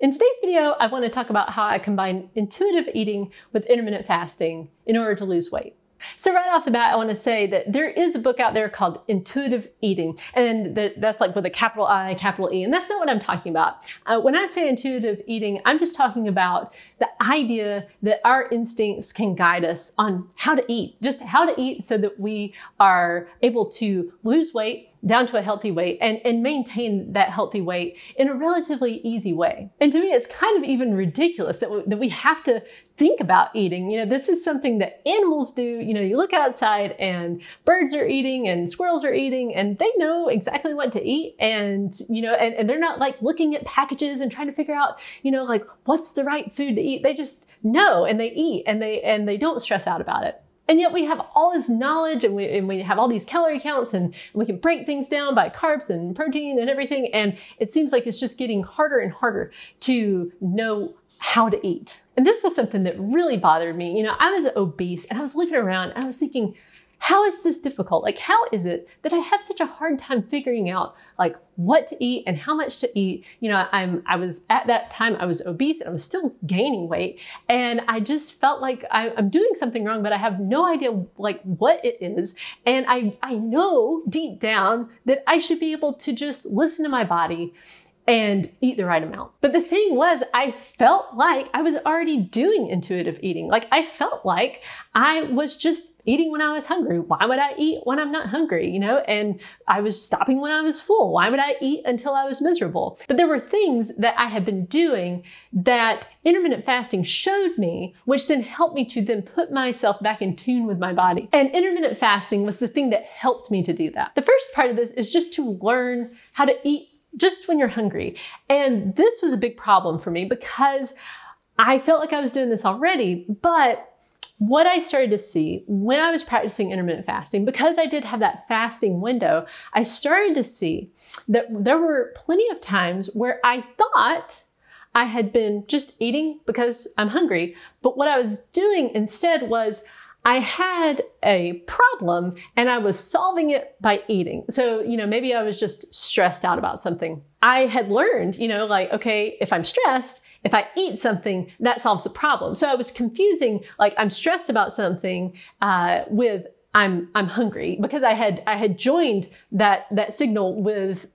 In today's video, I want to talk about how I combine intuitive eating with intermittent fasting in order to lose weight. So right off the bat, I want to say that there is a book out there called Intuitive Eating, and that's like with a capital I, capital E, and that's not what I'm talking about. When I say intuitive eating, I'm just talking about the idea that our instincts can guide us on how to eat, just how to eat so that we are able to lose weight down to a healthy weight and maintain that healthy weight in a relatively easy way. And to me, it's kind of even ridiculous that we have to think about eating. You know, this is something that animals do. You know, you look outside and birds are eating and squirrels are eating and they know exactly what to eat. And, you know, and they're not like looking at packages and trying to figure out, you know, like what's the right food to eat. They just know and they eat and they don't stress out about it. And yet we have all this knowledge and we have all these calorie counts and we can break things down by carbs and protein and everything. And it seems like it's just getting harder and harder to know how to eat. And this was something that really bothered me. You know, I was obese and I was looking around and I was thinking, how is this difficult? Like, how is it that I have such a hard time figuring out like what to eat and how much to eat? You know, I was at that time, I was obese and I was still gaining weight. And I just felt like I'm doing something wrong, but I have no idea like what it is. And I know deep down that I should be able to just listen to my body and eat the right amount. But the thing was, I felt like I was already doing intuitive eating. Like I felt like I was just eating when I was hungry. Why would I eat when I'm not hungry? You know, and I was stopping when I was full. Why would I eat until I was miserable? But there were things that I had been doing that intermittent fasting showed me, which then helped me to then put myself back in tune with my body. And intermittent fasting was the thing that helped me to do that. The first part of this is just to learn how to eat just when you're hungry. And this was a big problem for me because I felt like I was doing this already, but what I started to see when I was practicing intermittent fasting, because I did have that fasting window, I started to see that there were plenty of times where I thought I had been just eating because I'm hungry, but what I was doing instead was I had a problem and I was solving it by eating. So, you know, maybe I was just stressed out about something. I had learned, you know, like, okay, if I'm stressed, if I eat something, that solves the problem. So I was confusing, like, I'm stressed about something with I'm hungry, because I had joined that signal with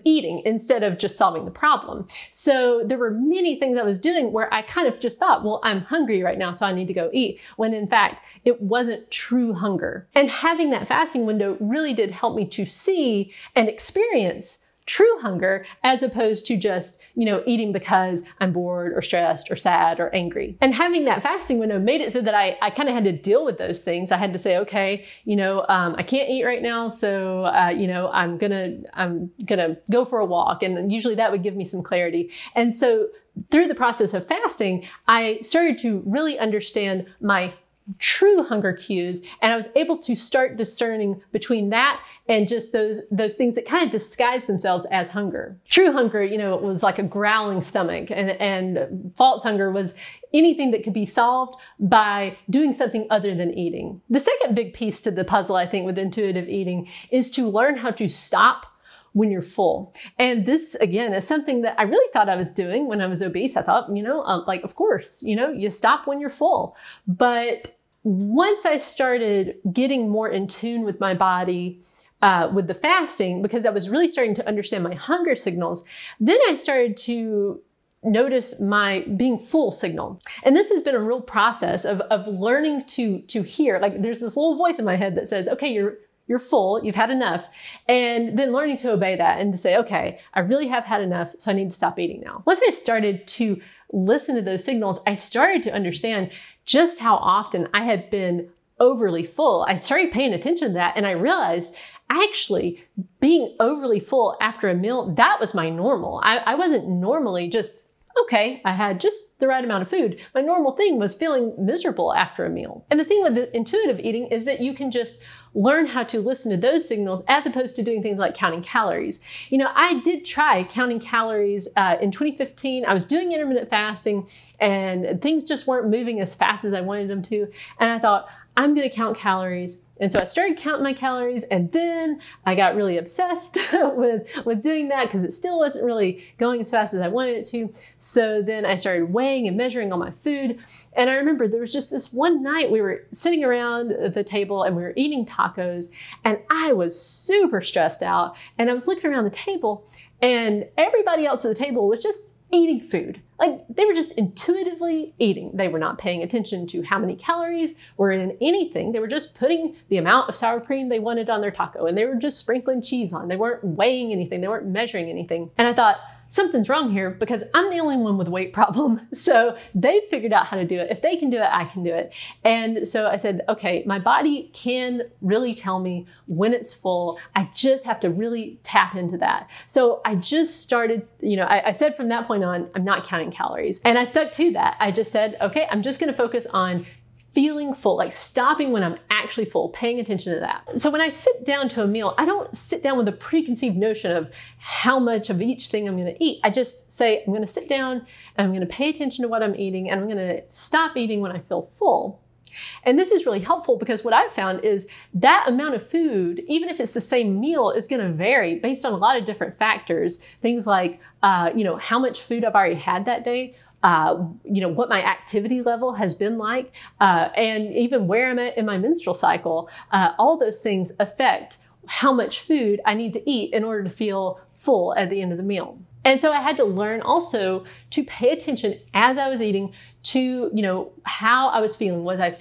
eating instead of just solving the problem. So there were many things I was doing where I kind of just thought, well, I'm hungry right now, so I need to go eat, when in fact it wasn't true hunger. And having that fasting window really did help me to see and experience true hunger, as opposed to just, you know, eating because I'm bored or stressed or sad or angry. And having that fasting window made it so that I kind of had to deal with those things. I had to say, okay, you know, I can't eat right now, so you know, I'm gonna go for a walk, and usually that would give me some clarity. And so through the process of fasting, I started to really understand my true hunger cues, and I was able to start discerning between that and just those things that kind of disguise themselves as hunger. True hunger, you know, it was like a growling stomach, and false hunger was anything that could be solved by doing something other than eating. The second big piece to the puzzle, I think, with intuitive eating is to learn how to stop when you're full. And this, again, is something that I really thought I was doing when I was obese. I thought, you know, like, of course, you know, you stop when you're full. But once I started getting more in tune with my body, with the fasting, because I was really starting to understand my hunger signals, then I started to notice my being full signal. And this has been a real process of learning to hear. Like, there's this little voice in my head that says, okay, you're full, you've had enough. And then learning to obey that and to say, okay, I really have had enough, so I need to stop eating now. Once I started to listen to those signals, I started to understand just how often I had been overly full. I started paying attention to that, and I realized actually being overly full after a meal, that was my normal. I wasn't normally just, okay, I had just the right amount of food. My normal thing was feeling miserable after a meal. And the thing with the intuitive eating is that you can just learn how to listen to those signals as opposed to doing things like counting calories. You know, I did try counting calories in 2015. I was doing intermittent fasting and things just weren't moving as fast as I wanted them to. And I thought, I'm going to count calories. And so I started counting my calories, and then I got really obsessed with doing that because it still wasn't really going as fast as I wanted it to. So then I started weighing and measuring all my food. And I remember there was just this one night we were sitting around the table and we were eating tacos, and I was super stressed out. And I was looking around the table, and everybody else at the table was just eating food. Like, they were just intuitively eating. They were not paying attention to how many calories were in anything. They were just putting the amount of sour cream they wanted on their taco, and they were just sprinkling cheese on. They weren't weighing anything. They weren't measuring anything. And I thought, something's wrong here because I'm the only one with a weight problem. So they figured out how to do it. If they can do it, I can do it. And so I said, okay, my body can really tell me when it's full. I just have to really tap into that. So I just started, I said from that point on, I'm not counting calories. And I stuck to that. I just said, okay, I'm just going to focus on feeling full, like stopping when I'm actually full, paying attention to that. So when I sit down to a meal, I don't sit down with a preconceived notion of how much of each thing I'm going to eat. I just say, I'm going to sit down and I'm going to pay attention to what I'm eating, and I'm going to stop eating when I feel full. And this is really helpful because what I've found is that amount of food, even if it's the same meal, is going to vary based on a lot of different factors. Things like, how much food I've already had that day, what my activity level has been like, and even where I'm at in my menstrual cycle. All those things affect how much food I need to eat in order to feel full at the end of the meal. And so I had to learn also to pay attention as I was eating to, how I was feeling. Was I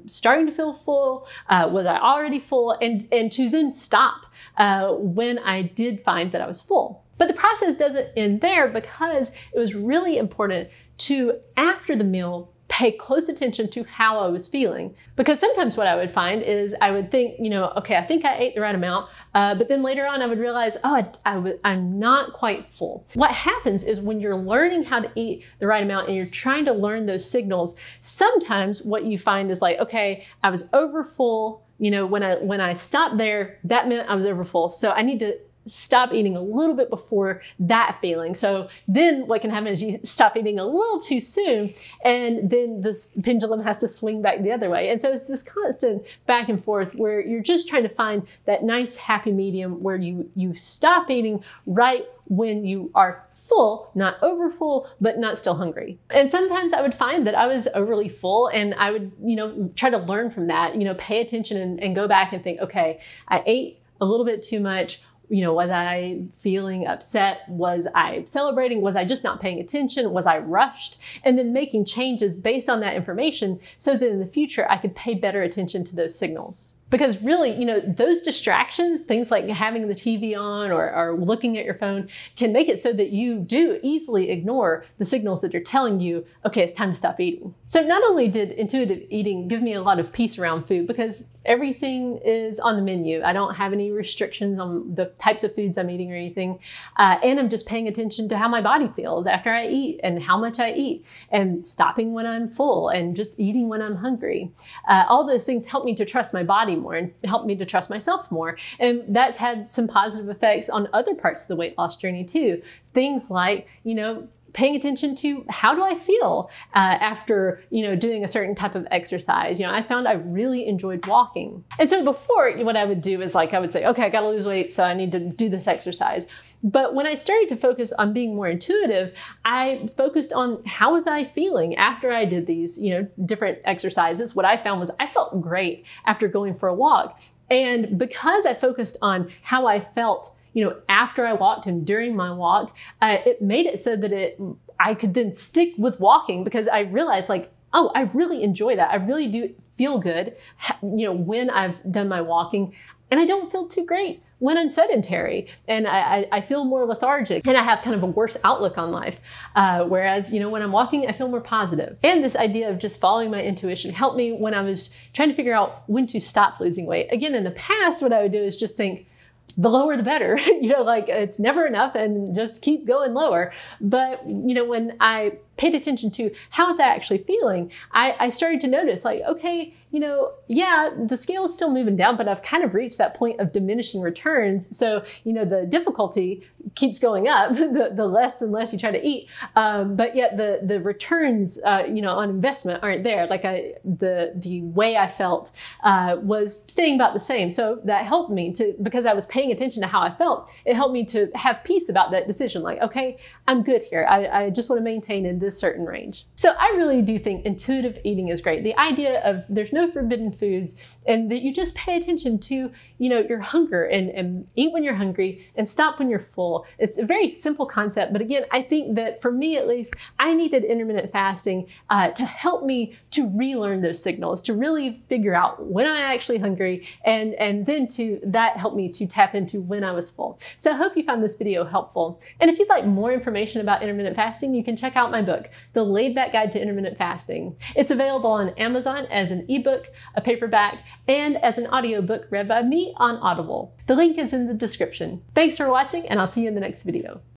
starting to feel full? Was I already full? And to then stop when I did find that I was full. But the process doesn't end there, because it was really important to, after the meal, pay close attention to how I was feeling. Because sometimes what I would find is I would think, okay, I think I ate the right amount. But then later on I would realize, I'm not quite full. What happens is when you're learning how to eat the right amount and you're trying to learn those signals, sometimes what you find is like, okay, I was over full. When I stopped there, that meant I was over full. So I need to stop eating a little bit before that feeling. So then what can happen is you stop eating a little too soon, and then this pendulum has to swing back the other way. And so it's this constant back and forth where you're just trying to find that nice happy medium where you stop eating right when you are full, not over full, but not still hungry. And sometimes I would find that I was overly full, and I would, try to learn from that, pay attention and go back and think, okay, I ate a little bit too much. Was I feeling upset? Was I celebrating? Was I just not paying attention? Was I rushed? And then making changes based on that information so that in the future I could pay better attention to those signals. Because really, those distractions, things like having the TV on or looking at your phone, can make it so that you do easily ignore the signals that are telling you, okay, it's time to stop eating. So not only did intuitive eating give me a lot of peace around food, because everything is on the menu. I don't have any restrictions on the types of foods I'm eating or anything. And I'm just paying attention to how my body feels after I eat and how much I eat, and stopping when I'm full and just eating when I'm hungry. All those things help me to trust my body more and help me to trust myself more. And that's had some positive effects on other parts of the weight loss journey too. Things like, paying attention to how do I feel after, doing a certain type of exercise. I found I really enjoyed walking. And so before, what I would do is I would say, okay, I got to lose weight, so I need to do this exercise. But when I started to focus on being more intuitive, I focused on how was I feeling after I did these, different exercises. What I found was I felt great after going for a walk. And because I focused on how I felt, after I walked and during my walk, it made it so that I could then stick with walking, because I realized I really enjoy that. I really do feel good, when I've done my walking, and I don't feel too great when I'm sedentary, and I feel more lethargic, and I have kind of a worse outlook on life. Whereas, when I'm walking, I feel more positive. And this idea of just following my intuition helped me when I was trying to figure out when to stop losing weight. Again, in the past, what I would do is just think, the lower the better, it's never enough and just keep going lower. But, when I paid attention to how was I actually feeling, I started to notice like, okay, you know, yeah, the scale is still moving down, but I've kind of reached that point of diminishing returns. So, you know, the difficulty keeps going up, the less and less you try to eat. But yet the returns, you know, on investment aren't there. Like the way I felt was staying about the same. So that helped me because I was paying attention to how I felt, it helped me to have peace about that decision. Like, okay, I'm good here. I just want to maintain in this certain range. So I really do think intuitive eating is great. The idea of there's no forbidden foods and that you just pay attention to, you know, your hunger and eat when you're hungry and stop when you're full. It's a very simple concept. But again, I think that for me, at least, I needed intermittent fasting to help me to relearn those signals, to really figure out when I'm actually hungry and then that helped me to tap into when I was full. So I hope you found this video helpful. And if you'd like more information about intermittent fasting, you can check out my book, The Laid Back Guide to Intermittent Fasting. It's available on Amazon as an ebook, a paperback, and as an audiobook read by me on Audible. The link is in the description. Thanks for watching, and I'll see you in the next video.